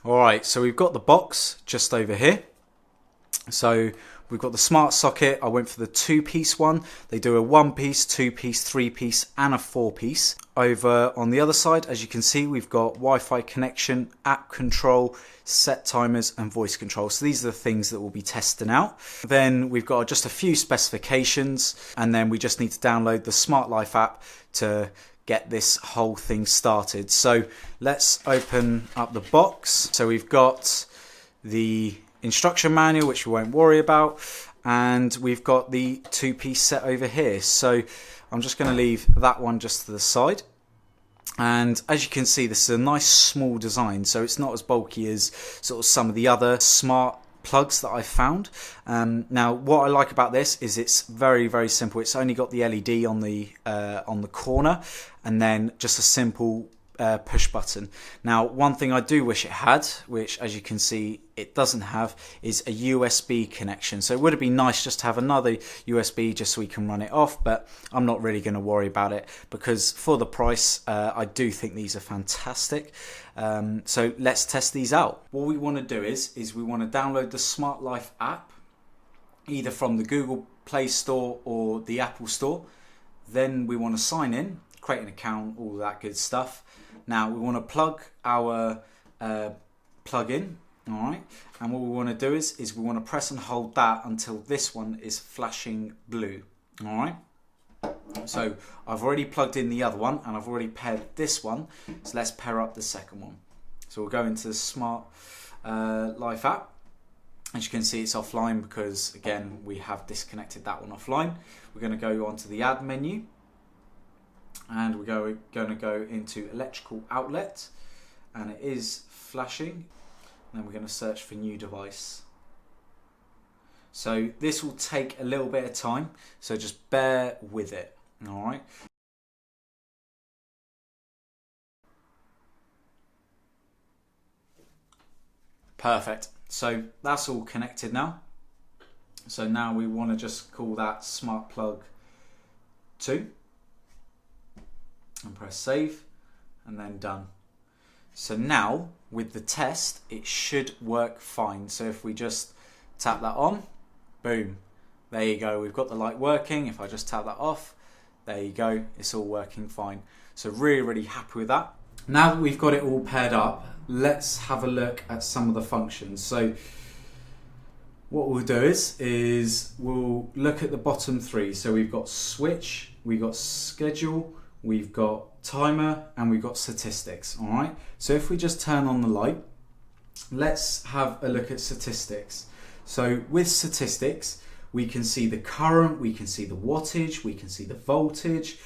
Alright, so we've got the box just over here. So we've got the smart socket. I went for the 2-piece one. They do a 1-piece, 2-piece, 3-piece and a 4-piece. Over on the other side, as you can see, we've got Wi-Fi connection, app control, set timers and voice control. So these are the things that we'll be testing out. Then we've got just a few specifications, and then we just need to download the Smart Life app to get this whole thing started. So let's open up the box. So we've got the instruction manual, which we won't worry about, and we've got the 2-piece set over here. So I'm just going to leave that one just to the side. And as you can see, this is a nice small design, so it's not as bulky as sort of some of the other smart plugs that I've found. Now what I like about this is it's very, very simple. It's only got the LED on the corner, and then just a simple push button. Now one thing I do wish it had, which as you can see it doesn't have, is a USB connection. So it would have been nice just to have another USB just so we can run it off, but I'm not really going to worry about it because for the price I do think these are fantastic. So let's test these out. What we want to do is we want to download the Smart Life app either from the Google Play Store or the Apple Store. Then we want to sign in, create an account, all that good stuff. Now we want to plug our plug in, all right, and what we want to do is we want to press and hold that until this one is flashing blue. All right, so I've already plugged in the other one and I've already paired this one, so let's pair up the second one. So we'll go into the Smart Life app. As you can see, it's offline because again we have disconnected that one offline. We're going to go onto the add menu, and we're going to go into electrical outlet, and it is flashing. And then we're going to search for new device. So this will take a little bit of time, so just bear with it. All right. Perfect. So that's all connected now. So now we want to just call that Smart Plug 2. And press save, and then done. So now with the test it should work fine. So if we just tap that on, boom, there you go, we've got the light working. If I just tap that off, there you go, it's all working fine. So really happy with that. Now that we've got it all paired up, let's have a look at some of the functions. So what we'll do is we'll look at the bottom three. So we've got switch, we've got schedule, we've got timer, and we've got statistics. All right, so if we just turn on the light, let's have a look at statistics. So with statistics we can see the current, we can see the wattage, we can see the voltage.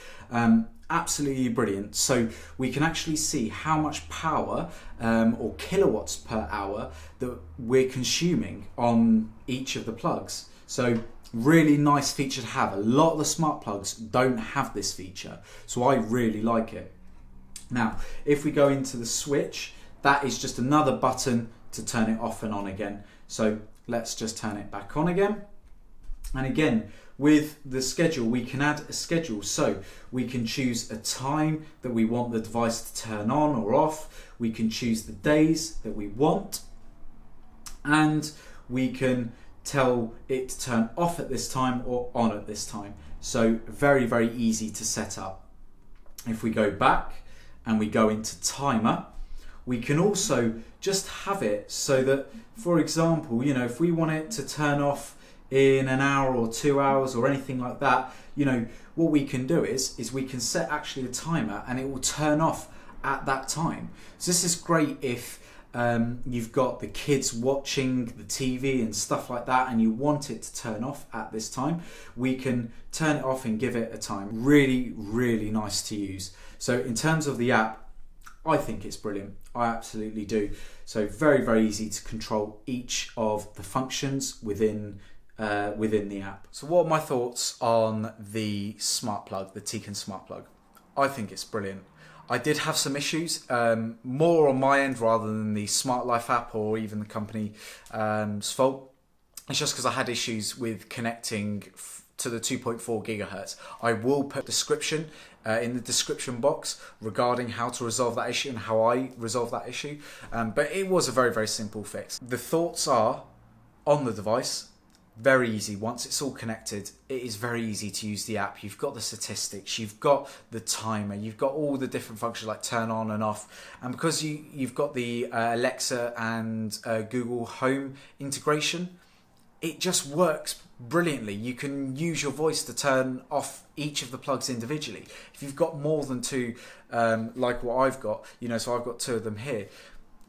Absolutely brilliant. So we can actually see how much power or kilowatts per hour that we're consuming on each of the plugs. So really nice feature to have. A lot of the smart plugs don't have this feature, so I really like it. Now if we go into the switch, that is just another button to turn it off and on again. So let's just turn it back on again. And again, with the schedule we can add a schedule, so we can choose a time that we want the device to turn on or off. We can choose the days that we want, and we can tell it to turn off at this time or on at this time. So very easy to set up. If we go back and we go into timer, we can also just have it so that, for example, you know, if we want it to turn off in an hour or 2 hours or anything like that, you know, what we can do is we can set actually a timer and it will turn off at that time. So this is great if you've got the kids watching the TV and stuff like that and you want it to turn off at this time. We can turn it off and give it a time. Really nice to use. So in terms of the app, I think it's brilliant. I absolutely do. So very easy to control each of the functions within the app. So what are my thoughts on the smart plug, the Teckin smart plug? I think it's brilliant. I did have some issues, more on my end rather than the Smart Life app or even the company's fault. It's just because I had issues with connecting to the 2.4 gigahertz. I will put a description in the description box regarding how to resolve that issue and how I resolve that issue. But it was a very, very simple fix. The thoughts are on the device. Very easy. Once it's all connected, it is very easy to use the app. You've got the statistics, you've got the timer, you've got all the different functions like turn on and off. And because you've got the Alexa and Google Home integration, it just works brilliantly. You can use your voice to turn off each of the plugs individually. If you've got more than two, like what I've got, so I've got two of them here,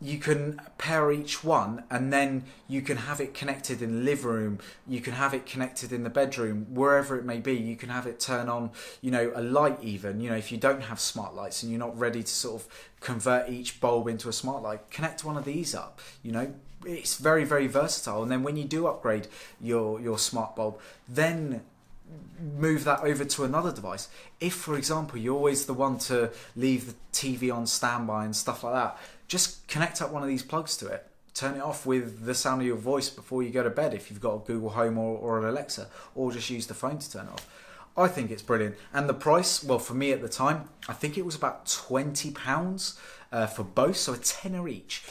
you can pair each one, and then you can have it connected in the living room, you can have it connected in the bedroom, wherever it may be. You can have it turn on, a light even, if you don't have smart lights and you're not ready to sort of convert each bulb into a smart light, connect one of these up, It's very, very versatile. And then when you do upgrade your smart bulb, then move that over to another device. If, for example, you're always the one to leave the TV on standby and stuff like that, just connect up one of these plugs to it. Turn it off with the sound of your voice before you go to bed if you've got a Google Home or an Alexa, or just use the phone to turn it off. I think it's brilliant. And the price, well, for me at the time, I think it was about £20 for both, so a tenner each.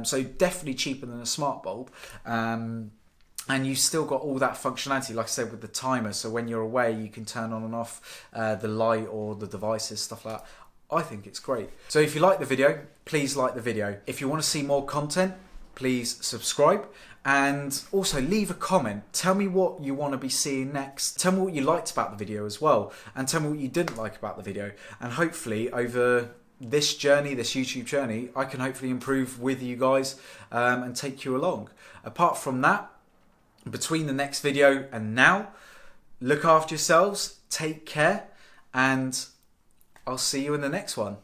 So definitely cheaper than a smart bulb. And you've still got all that functionality, like I said, with the timer. So when you're away, you can turn on and off the light or the devices, stuff like that. I think it's great. So if you like the video, please like the video. If you want to see more content, please subscribe. And also leave a comment. Tell me what you want to be seeing next. Tell me what you liked about the video as well. And tell me what you didn't like about the video. And hopefully over this journey, this YouTube journey, I can hopefully improve with you guys and take you along. Apart from that, between the next video and now, look after yourselves, take care, and I'll see you in the next one.